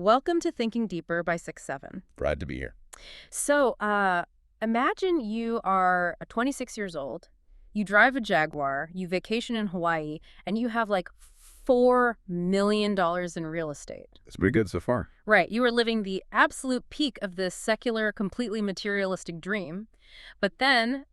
Welcome to Thinking Deeper by 6-7. Glad to be here. So, imagine you are 26 years old, you drive a Jaguar, you vacation in Hawaii, and you have like $4 million in real estate. It's pretty good so far. Right, you are living the absolute peak of this secular, completely materialistic dream. But then,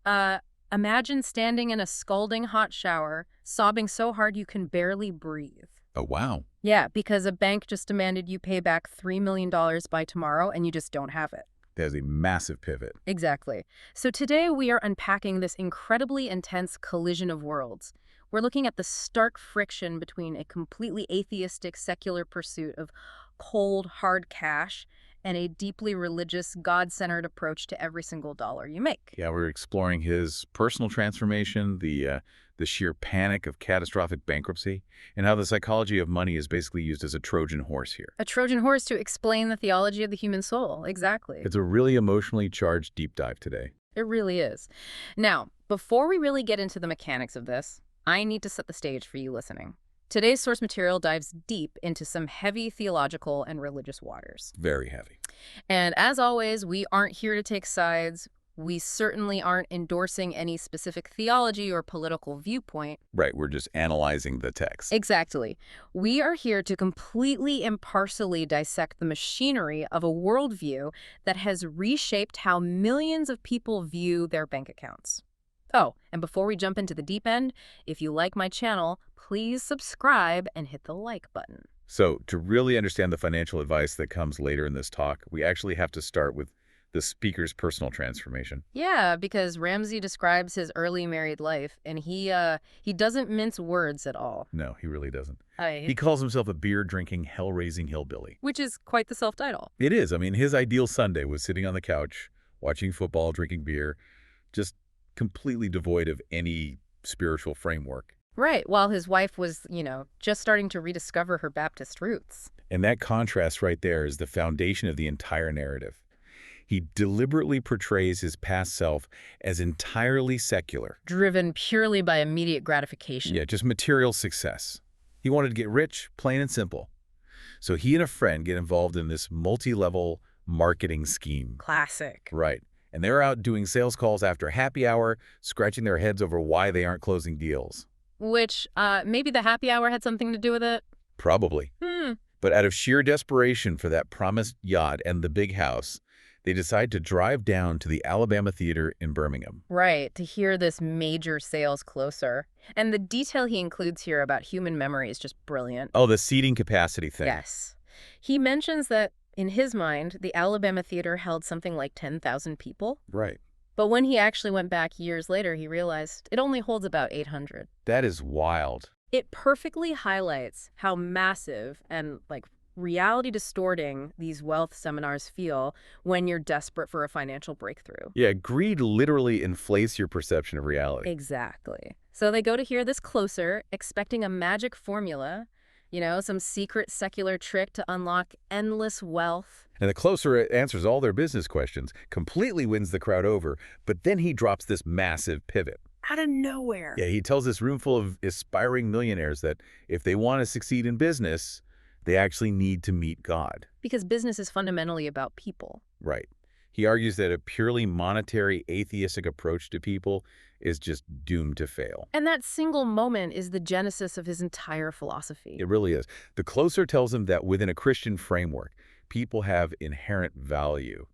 imagine standing in a scalding hot shower, sobbing so hard you can barely breathe. Oh, wow. Yeah, because a bank just demanded you pay back $3 million by tomorrow and you just don't have it. There's a massive pivot. Exactly. So today we are unpacking this incredibly intense collision of worlds. We're looking at the stark friction between a completely atheistic secular pursuit of cold, hard cash and a deeply religious, God-centered approach to every single dollar you make. Yeah, we're exploring his personal transformation, the sheer panic of catastrophic bankruptcy, and how the psychology of money is basically used as a Trojan horse here. A Trojan horse to explain the theology of the human soul. Exactly. It's a really emotionally charged deep dive today. It really is. Now, before we really get into the mechanics of this, I need to set the stage for you listening. Today's source material dives deep into some heavy theological and religious waters. Very heavy. And as always, we aren't here to take sides. We certainly aren't endorsing any specific theology or political viewpoint. Right, we're just analyzing the text. Exactly. We are here to completely impartially dissect the machinery of a worldview that has reshaped how millions of people view their bank accounts. Oh, and before we jump into the deep end, if you like my channel, please subscribe and hit the like button. So, to really understand the financial advice that comes later in this talk, we actually have to start with the speaker's personal transformation. Yeah, because Ramsey describes his early married life, and he doesn't mince words at all. No, he really doesn't. He calls himself a beer-drinking, hell-raising hillbilly. Which is quite the self-title. It is. I mean, his ideal Sunday was sitting on the couch, watching football, drinking beer, just completely devoid of any spiritual framework. Right, while his wife was, just starting to rediscover her Baptist roots. And that contrast right there is the foundation of the entire narrative. He deliberately portrays his past self as entirely secular. Driven purely by immediate gratification. Yeah, just material success. He wanted to get rich, plain and simple. So he and a friend get involved in this multi-level marketing scheme. Classic. Right. And they're out doing sales calls after happy hour, scratching their heads over why they aren't closing deals. Which, maybe the happy hour had something to do with it? Probably. But out of sheer desperation for that promised yacht and the big house, they decide to drive down to the Alabama Theater in Birmingham. Right, to hear this major sales closer. And the detail he includes here about human memory is just brilliant. Oh, the seating capacity thing. Yes. He mentions that, in his mind, the Alabama Theater held something like 10,000 people. Right. But when he actually went back years later, he realized it only holds about 800. That is wild. It perfectly highlights how massive and, reality distorting these wealth seminars feel when you're desperate for a financial breakthrough. Yeah, greed literally inflates your perception of reality. Exactly. So they go to hear this closer, expecting a magic formula, some secret secular trick to unlock endless wealth. And the closer it answers all their business questions, completely wins the crowd over, but then he drops this massive pivot. Out of nowhere. Yeah, he tells this room full of aspiring millionaires that if they want to succeed in business, they actually need to meet God. Because business is fundamentally about people. Right. He argues that a purely monetary, atheistic approach to people is just doomed to fail. And that single moment is the genesis of his entire philosophy. It really is. The closer tells him that within a Christian framework, people have inherent value.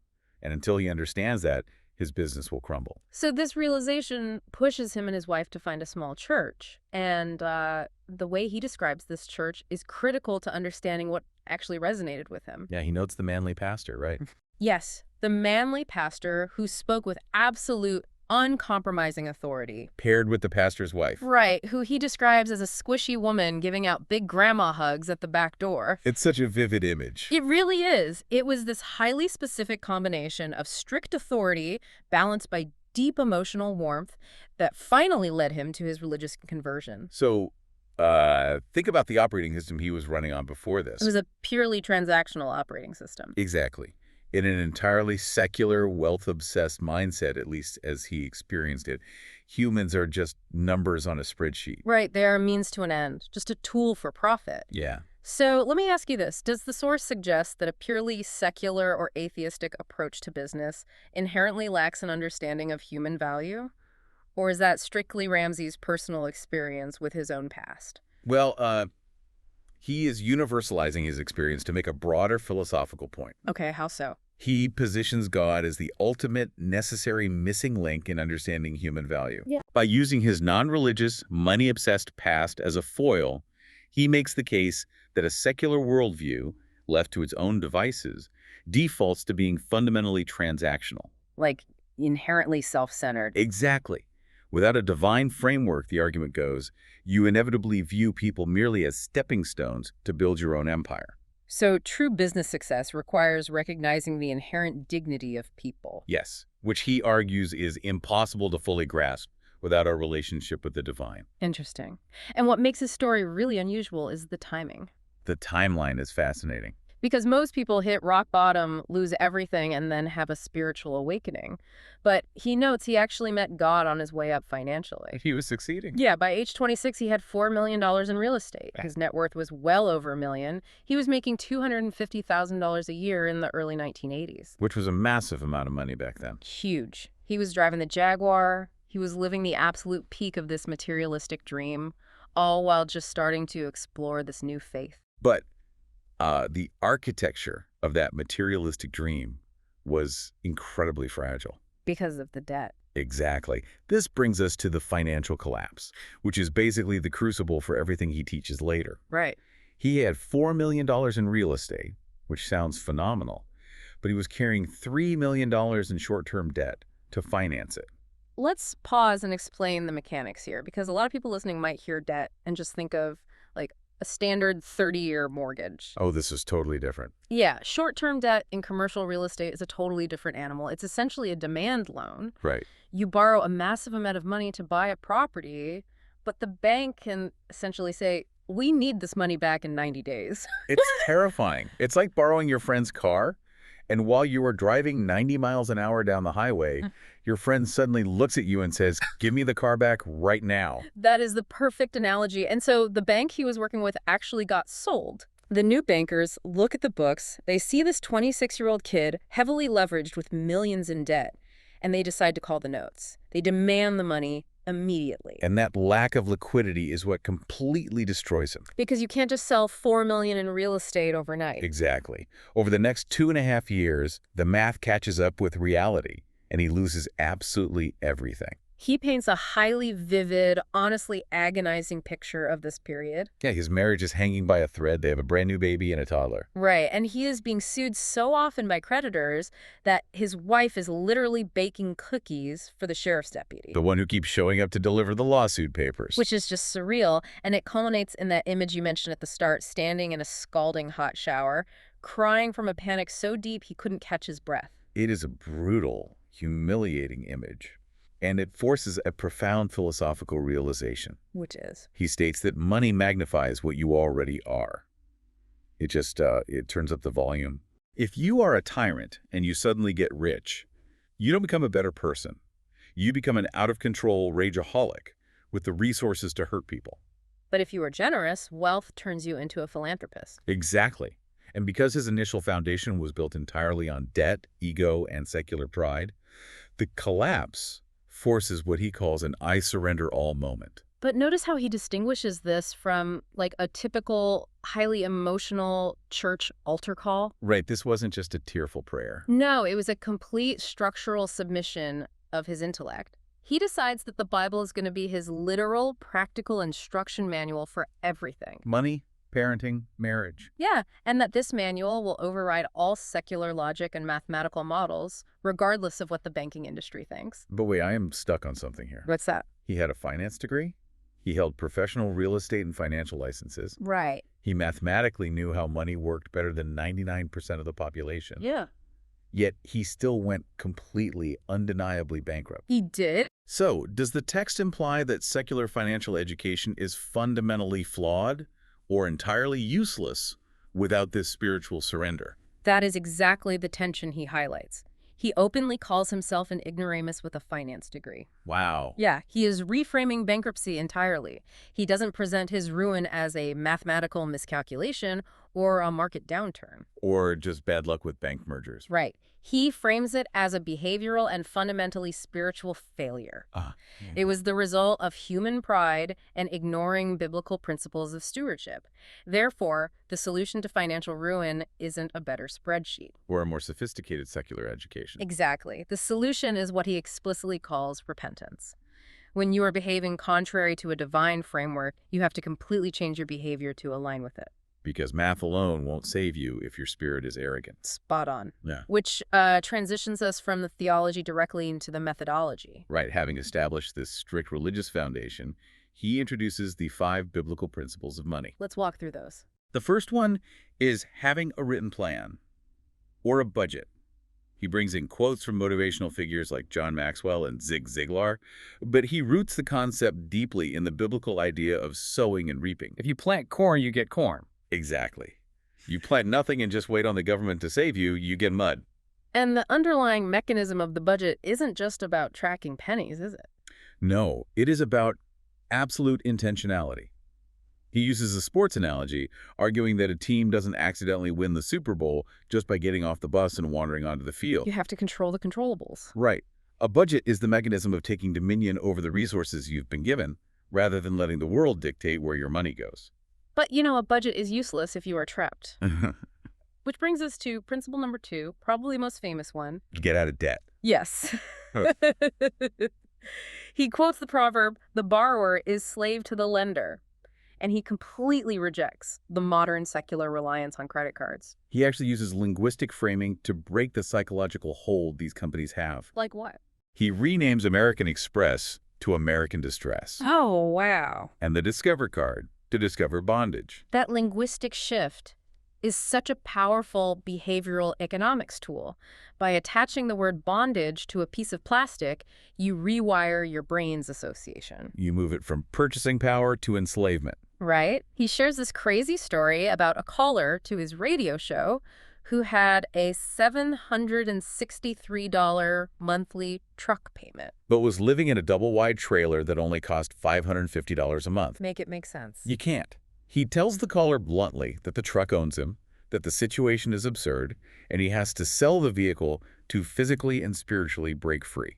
And until he understands that, his business will crumble. So this realization pushes him and his wife to find a small church. And the way he describes this church is critical to understanding what actually resonated with him. Yeah, he notes the manly pastor, right? Yes, the manly pastor who spoke with absolute, uncompromising authority. Paired with the pastor's wife. Right, who he describes as a squishy woman giving out big grandma hugs at the back door. It's such a vivid image. It really is. It was this highly specific combination of strict authority balanced by deep emotional warmth that finally led him to his religious conversion. So, think about the operating system he was running on before this. It was a purely transactional operating system. Exactly. In an entirely secular, wealth-obsessed mindset, at least as he experienced it, humans are just numbers on a spreadsheet. Right, they are a means to an end, just a tool for profit. Yeah. So let me ask you this. Does the source suggest that a purely secular or atheistic approach to business inherently lacks an understanding of human value? Or is that strictly Ramsey's personal experience with his own past? Well, he is universalizing his experience to make a broader philosophical point. Okay, how so? He positions God as the ultimate necessary missing link in understanding human value. Yeah. By using his non-religious, money-obsessed past as a foil, he makes the case that a secular worldview, left to its own devices, defaults to being fundamentally transactional. Like inherently self-centered. Exactly. Without a divine framework, the argument goes, you inevitably view people merely as stepping stones to build your own empire. So true business success requires recognizing the inherent dignity of people. Yes, which he argues is impossible to fully grasp without our relationship with the divine. Interesting. And what makes his story really unusual is the timing. The timeline is fascinating. Because most people hit rock bottom, lose everything, and then have a spiritual awakening. But he notes he actually met God on his way up financially. He was succeeding. Yeah, by age 26, he had $4 million in real estate. His net worth was well over $1 million. He was making $250,000 a year in the early 1980s. Which was a massive amount of money back then. Huge. He was driving the Jaguar. He was living the absolute peak of this materialistic dream, all while just starting to explore this new faith. But the architecture of that materialistic dream was incredibly fragile. Because of the debt. Exactly. This brings us to the financial collapse, which is basically the crucible for everything he teaches later. Right. He had $4 million in real estate, which sounds phenomenal, but he was carrying $3 million in short-term debt to finance it. Let's pause and explain the mechanics here, because a lot of people listening might hear debt and just think of, like, a standard 30-year mortgage. Oh, this is totally different. Yeah, short-term debt in commercial real estate is a totally different animal. It's essentially a demand loan. Right. You borrow a massive amount of money to buy a property, but the bank can essentially say, we need this money back in 90 days. It's terrifying. It's like borrowing your friend's car, and while you are driving 90 miles an hour down the highway, your friend suddenly looks at you and says, give me the car back right now. That is the perfect analogy. And so the bank he was working with actually got sold. The new bankers look at the books. They see this 26-year-old kid heavily leveraged with millions in debt, and they decide to call the notes. They demand the money immediately. And that lack of liquidity is what completely destroys him. Because you can't just sell $4 million in real estate overnight. Exactly. Over the next 2.5 years, the math catches up with reality, and he loses absolutely everything. He paints a highly vivid, honestly agonizing picture of this period. Yeah, his marriage is hanging by a thread. They have a brand new baby and a toddler. Right, and he is being sued so often by creditors that his wife is literally baking cookies for the sheriff's deputy. The one who keeps showing up to deliver the lawsuit papers. Which is just surreal, and it culminates in that image you mentioned at the start, standing in a scalding hot shower, crying from a panic so deep he couldn't catch his breath. It is a brutal, humiliating image. And it forces a profound philosophical realization. Which is? He states that money magnifies what you already are. It turns up the volume. If you are a tyrant and you suddenly get rich, you don't become a better person. You become an out-of-control rageaholic with the resources to hurt people. But if you are generous, wealth turns you into a philanthropist. Exactly. And because his initial foundation was built entirely on debt, ego, and secular pride, the collapse forces what he calls an I surrender all moment. But notice how he distinguishes this from, like, a typical, highly emotional church altar call. Right, this wasn't just a tearful prayer. No, it was a complete structural submission of his intellect. He decides that the Bible is going to be his literal, practical instruction manual for everything. Money, parenting, marriage. Yeah, and that this manual will override all secular logic and mathematical models, regardless of what the banking industry thinks. But wait, I am stuck on something here. What's that? He had a finance degree. He held professional real estate and financial licenses. Right. He mathematically knew how money worked better than 99% of the population. Yeah. Yet he still went completely, undeniably bankrupt. He did? So, does the text imply that secular financial education is fundamentally flawed or entirely useless without this spiritual surrender? That is exactly the tension he highlights. He openly calls himself an ignoramus with a finance degree. Wow. Yeah, he is reframing bankruptcy entirely. He doesn't present his ruin as a mathematical miscalculation or a market downturn. Or just bad luck with bank mergers. Right. He frames it as a behavioral and fundamentally spiritual failure. Yeah. It was the result of human pride and ignoring biblical principles of stewardship. Therefore, the solution to financial ruin isn't a better spreadsheet. Or a more sophisticated secular education. Exactly. The solution is what he explicitly calls repentance. When you are behaving contrary to a divine framework, you have to completely change your behavior to align with it. Because math alone won't save you if your spirit is arrogant. Spot on. Yeah. Which transitions us from the theology directly into the methodology. Right. Having established this strict religious foundation, he introduces the 5 biblical principles of money. Let's walk through those. The first one is having a written plan or a budget. He brings in quotes from motivational figures like John Maxwell and Zig Ziglar, but he roots the concept deeply in the biblical idea of sowing and reaping. If you plant corn, you get corn. Exactly. You plant nothing and just wait on the government to save you, you get mud. And the underlying mechanism of the budget isn't just about tracking pennies, is it? No, it is about absolute intentionality. He uses a sports analogy, arguing that a team doesn't accidentally win the Super Bowl just by getting off the bus and wandering onto the field. You have to control the controllables. Right. A budget is the mechanism of taking dominion over the resources you've been given, rather than letting the world dictate where your money goes. But, a budget is useless if you are trapped. Which brings us to principle number 2, probably most famous one. Get out of debt. Yes. He quotes the proverb, "The borrower is slave to the lender." And he completely rejects the modern secular reliance on credit cards. He actually uses linguistic framing to break the psychological hold these companies have. Like what? He renames American Express to American Distress. Oh, wow. And the Discover card to Discover Bondage. That linguistic shift is such a powerful behavioral economics tool. By attaching the word bondage to a piece of plastic, you rewire your brain's association. You move it from purchasing power to enslavement. Right? He shares this crazy story about a caller to his radio show who had a $763 monthly truck payment. But was living in a double-wide trailer that only cost $550 a month. Make it make sense. You can't. He tells the caller bluntly that the truck owns him, that the situation is absurd, and he has to sell the vehicle to physically and spiritually break free.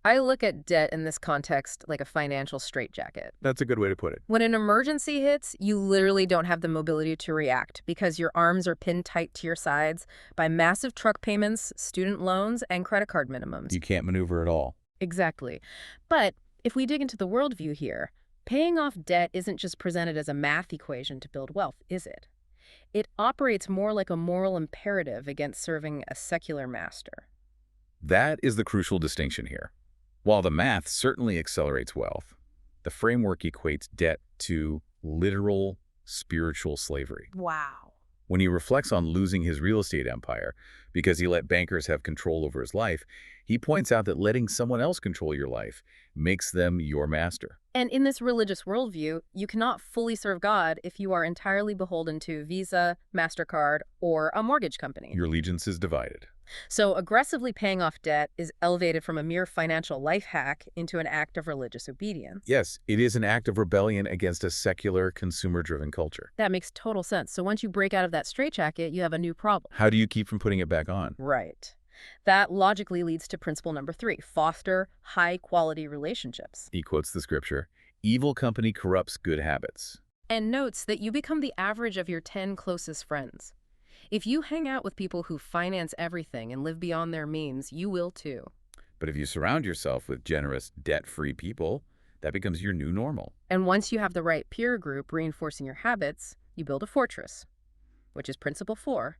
I look at debt in this context like a financial straitjacket. That's a good way to put it. When an emergency hits, you literally don't have the mobility to react because your arms are pinned tight to your sides by massive truck payments, student loans, and credit card minimums. You can't maneuver at all. Exactly. But if we dig into the worldview here, paying off debt isn't just presented as a math equation to build wealth, is it? It operates more like a moral imperative against serving a secular master. That is the crucial distinction here. While the math certainly accelerates wealth, the framework equates debt to literal spiritual slavery. Wow. When he reflects on losing his real estate empire because he let bankers have control over his life, he points out that letting someone else control your life makes them your master. And in this religious worldview, you cannot fully serve God if you are entirely beholden to Visa, MasterCard, or a mortgage company. Your allegiance is divided. So aggressively paying off debt is elevated from a mere financial life hack into an act of religious obedience. Yes, it is an act of rebellion against a secular, consumer-driven culture. That makes total sense. So once you break out of that straitjacket, you have a new problem. How do you keep from putting it back on? Right. That logically leads to principle number 3, foster high-quality relationships. He quotes the scripture, "Evil company corrupts good habits." And notes that you become the average of your 10 closest friends. If you hang out with people who finance everything and live beyond their means, you will too. But if you surround yourself with generous, debt-free people, that becomes your new normal. And once you have the right peer group reinforcing your habits, you build a fortress, which is principle 4,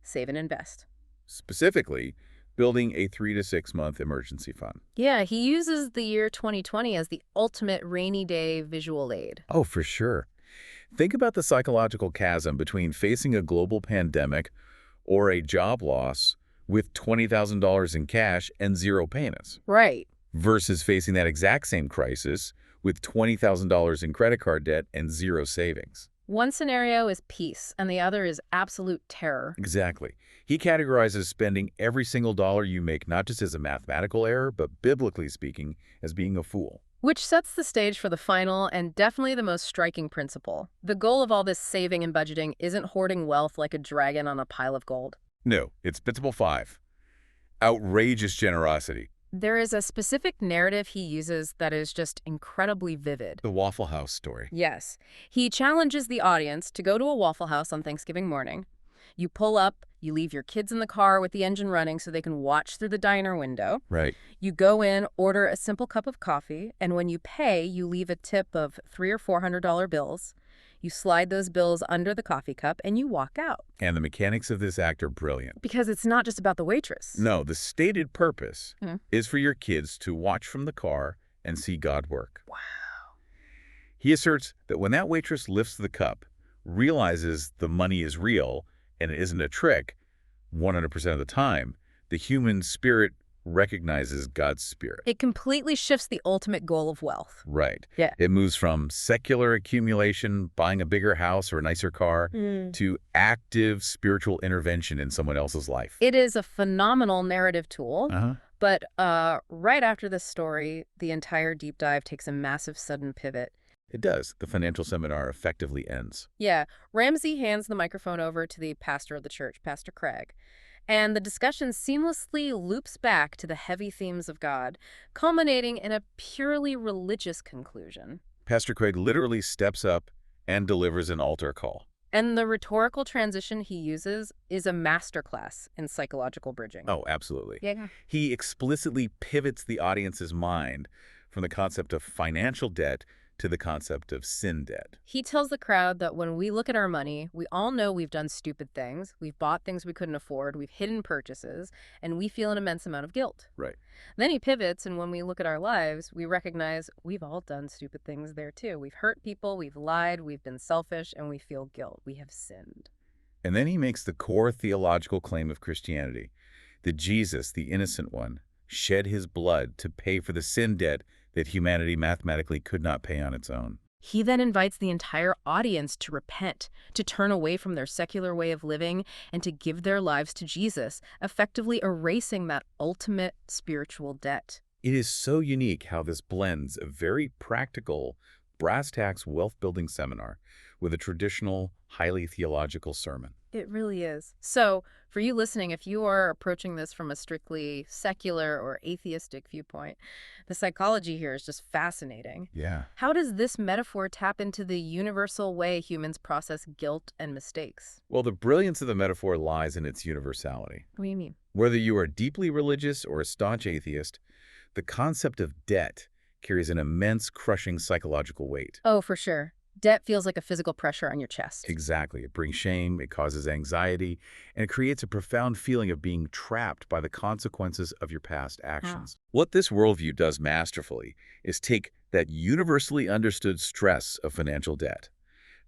save and invest. Specifically, building a 3 to 6 month emergency fund. Yeah, he uses the year 2020 as the ultimate rainy day visual aid. Oh, for sure. Think about the psychological chasm between facing a global pandemic or a job loss with $20,000 in cash and 0 payments. Right. Versus facing that exact same crisis with $20,000 in credit card debt and 0 savings. One scenario is peace, and the other is absolute terror. Exactly. He categorizes spending every single dollar you make not just as a mathematical error, but biblically speaking, as being a fool. Which sets the stage for the final and definitely the most striking principle. The goal of all this saving and budgeting isn't hoarding wealth like a dragon on a pile of gold. No, it's Principle 5. Outrageous generosity. There is a specific narrative he uses that is just incredibly vivid. The Waffle House story. Yes. He challenges the audience to go to a Waffle House on Thanksgiving morning. You pull up, you leave your kids in the car with the engine running so they can watch through the diner window. Right. You go in, order a simple cup of coffee, and when you pay, you leave a tip of $300 or $400 bills. You slide those bills under the coffee cup, and you walk out. And the mechanics of this act are brilliant. Because it's not just about the waitress. No, the stated purpose is for your kids to watch from the car and see God work. Wow. He asserts that when that waitress lifts the cup, realizes the money is real and it isn't a trick, 100% of the time, the human spirit recognizes God's spirit. It completely shifts the ultimate goal of wealth. Right. Yeah. It moves from secular accumulation, buying a bigger house or a nicer car, to active spiritual intervention in someone else's life. It is a phenomenal narrative tool. But right after this story, the entire deep dive takes a massive sudden pivot. It does. The financial seminar effectively ends. Yeah. Ramsey hands the microphone over to the pastor of the church, Pastor Craig. And the discussion seamlessly loops back to the heavy themes of God, culminating in a purely religious conclusion. Pastor Craig literally steps up and delivers an altar call. And the rhetorical transition he uses is a masterclass in psychological bridging. Oh, absolutely. Yeah. He explicitly pivots the audience's mind from the concept of financial debt to the concept of sin debt. He tells the crowd that when we look at our money, we all know we've done stupid things, we've bought things we couldn't afford, we've hidden purchases, and we feel an immense amount of guilt. Right. Then he pivots, and when we look at our lives, we recognize we've all done stupid things there too. We've hurt people, we've lied, we've been selfish, and we feel guilt. We have sinned. And then he makes the core theological claim of Christianity, that Jesus, the innocent one, shed his blood to pay for the sin debt that humanity mathematically could not pay on its own. He then invites the entire audience to repent, to turn away from their secular way of living, and to give their lives to Jesus, effectively erasing that ultimate spiritual debt. It is so unique how this blends a very practical, brass-tacks wealth-building seminar with a traditional, highly theological sermon. It really is. So, for you listening, if you are approaching this from a strictly secular or atheistic viewpoint, the psychology here is just fascinating. Yeah. How does this metaphor tap into the universal way humans process guilt and mistakes? Well, the brilliance of the metaphor lies in its universality. What do you mean? Whether you are deeply religious or a staunch atheist, the concept of debt carries an immense, crushing psychological weight. Oh, for sure. Debt feels like a physical pressure on your chest. Exactly. It brings shame, it causes anxiety, and it creates a profound feeling of being trapped by the consequences of your past actions. What this worldview does masterfully is take that universally understood stress of financial debt,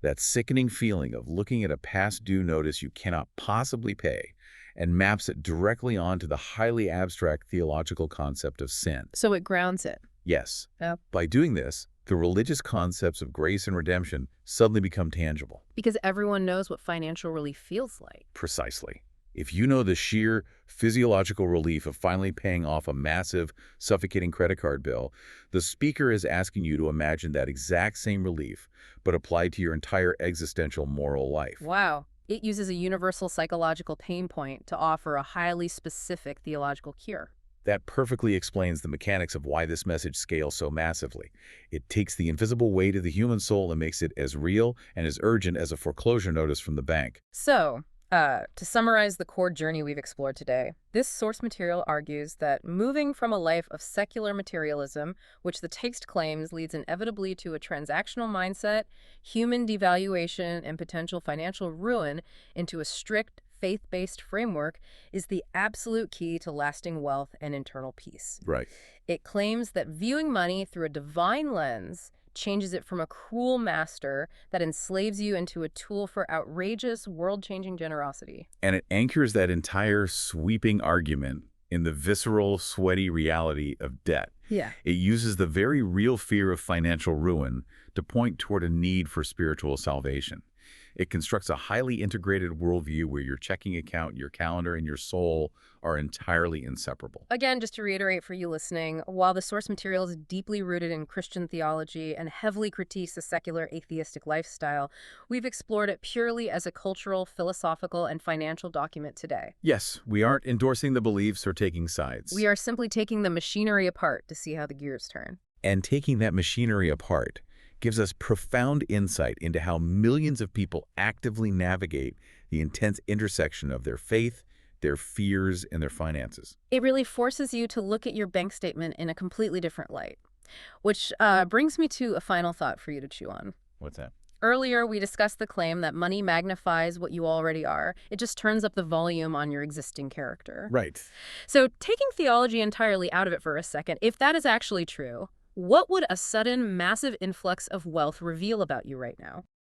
that sickening feeling of looking at a past due notice you cannot possibly pay, and maps it directly onto the highly abstract theological concept of sin. So it grounds it. Yes. Yep. By doing this, the religious concepts of grace and redemption suddenly become tangible. Because everyone knows what financial relief feels like. Precisely. If you know the sheer physiological relief of finally paying off a massive, suffocating credit card bill, the speaker is asking you to imagine that exact same relief, but applied to your entire existential moral life. Wow. It uses a universal psychological pain point to offer a highly specific theological cure. That perfectly explains the mechanics of why this message scales so massively. It takes the invisible weight of the human soul and makes it as real and as urgent as a foreclosure notice from the bank. So, to summarize the core journey we've explored today, this source material argues that moving from a life of secular materialism, which the text claims leads inevitably to a transactional mindset, human devaluation, and potential financial ruin, into a strict, faith-based framework is the absolute key to lasting wealth and internal peace. Right. It claims that viewing money through a divine lens changes it from a cruel master that enslaves you into a tool for outrageous, world-changing generosity. And it anchors that entire sweeping argument in the visceral, sweaty reality of debt. Yeah. It uses the very real fear of financial ruin to point toward a need for spiritual salvation. It constructs a highly integrated worldview where your checking account, your calendar, and your soul are entirely inseparable. Again, just to reiterate for you listening, while the source material is deeply rooted in Christian theology and heavily critiques the secular atheistic lifestyle, we've explored it purely as a cultural, philosophical, and financial document today. Yes, we aren't endorsing the beliefs or taking sides. We are simply taking the machinery apart to see how the gears turn. And taking that machinery apart gives us profound insight into how millions of people actively navigate the intense intersection of their faith, their fears, and their finances. It really forces you to look at your bank statement in a completely different light, which brings me to a final thought for you to chew on. What's that? Earlier, we discussed the claim that money magnifies what you already are. It just turns up the volume on your existing character. Right. So taking theology entirely out of it for a second, if that is actually true, what would a sudden, massive influx of wealth reveal about you right now?